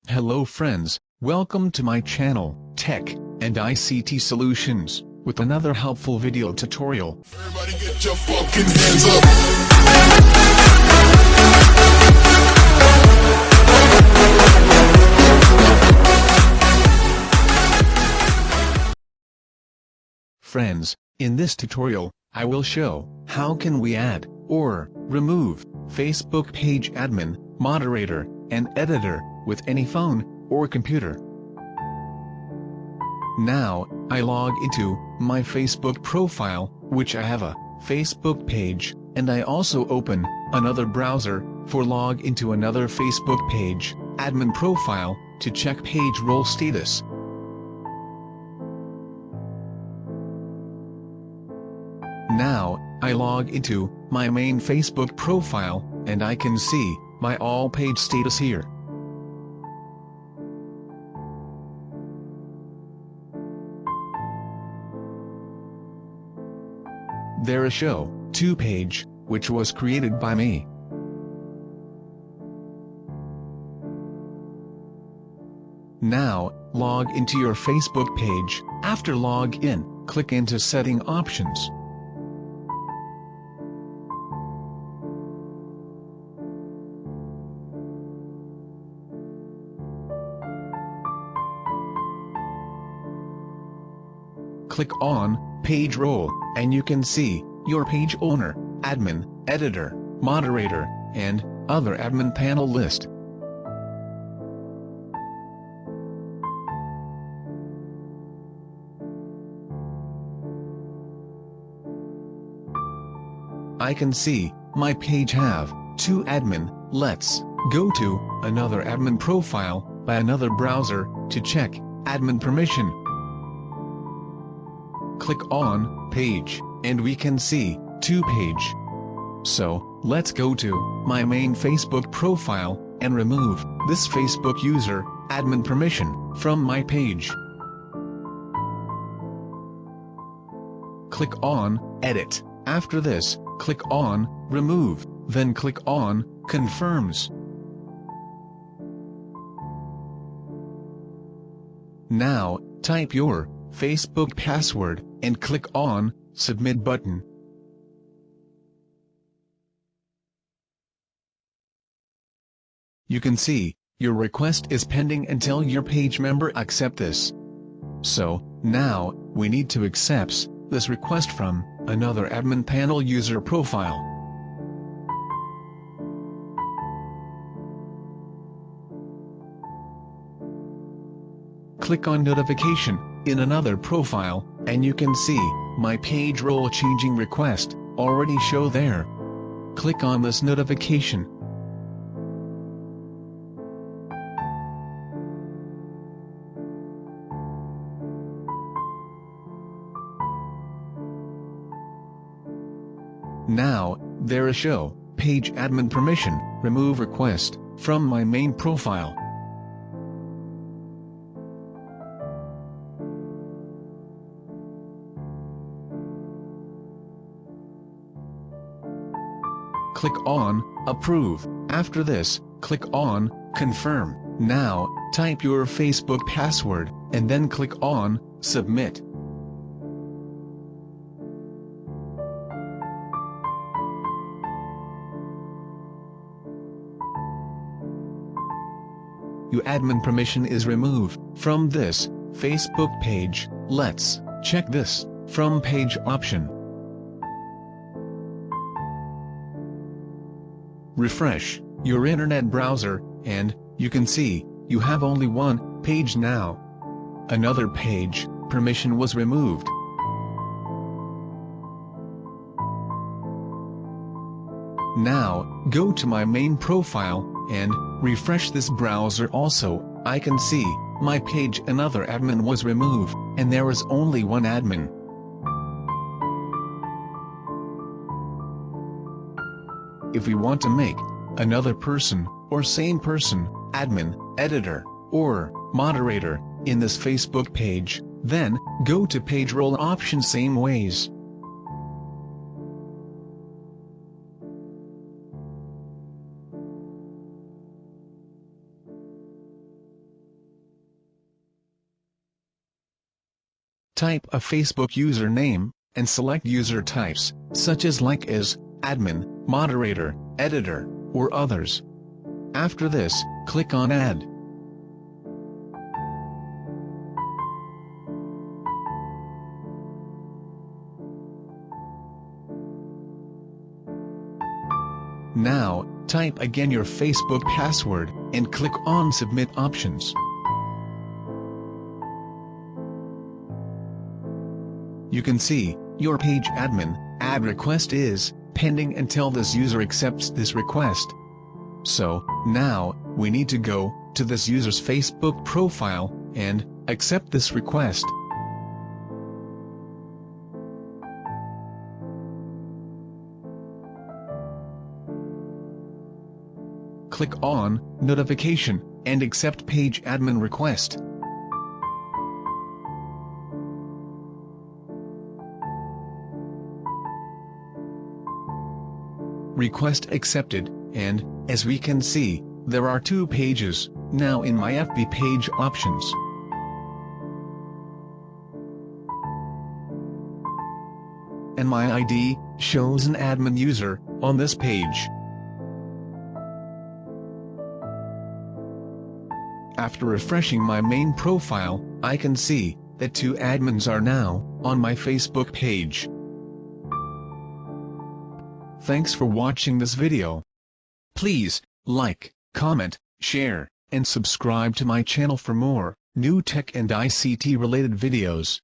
Hello friends, welcome to my channel, Tech and ICT Solutions, with another helpful video tutorial. Everybody get your fucking hands up. Friends, in this tutorial, I will show how can we add or remove Facebook page admin, moderator, and editor with any phone or computer. Now, I log into my Facebook profile, which I have a Facebook page, and I also open another browser for log into another Facebook page, admin profile, to check page role status. Now, I log into my main Facebook profile, and I can see my all page status here. There is show to page, which was created by me. Now, log into your Facebook page. After log in, click into setting options. Click on page role, and you can see your page owner, admin, editor, moderator, and other admin panel list. I can see my page have 2 admin. Let's go to another admin profile by another browser to check admin permission. Click on page, and we can see 2 page. So, let's go to my main Facebook profile and remove this Facebook user admin permission from my page. Click on edit. After this, click on remove, then click on confirms. Now, type your Facebook password and click on submit button. You can see your request is pending until your page member accept this. So, now, we need to accept this request from another admin panel user profile. Click on notification in another profile, and you can see my page role changing request already show there. Click on this notification. Now, there is show page admin permission, remove request from my main profile. Click on approve. After this, click on confirm. Now, type your Facebook password, and then click on submit. Your admin permission is removed from this Facebook page. Let's check this from page option. Refresh your internet browser, and you can see you have only one page now. Another page permission was removed. Now, go to my main profile and refresh this browser. Also, I can see my page another admin was removed, and there is only one admin. If we want to make another person or same person admin, editor, or moderator in this Facebook page, then go to page role option same ways. type a Facebook username, and select user types, such as as, admin, moderator, editor, or others. After this, click on Add. Now, type again your Facebook password, and click on Submit Options. You can see, your page admin add request is pending until this user accepts this request. So, now, we need to go to this user's Facebook profile, and accept this request. Click on Notification, and accept page admin request. Request accepted, and, as we can see, there are 2 pages now in my FB page options. And my ID shows an admin user on this page. After refreshing my main profile, I can see that 2 admins are now on my Facebook page. Thanks for watching this video. Please like, comment, share, and subscribe to my channel for more new tech and ICT related videos.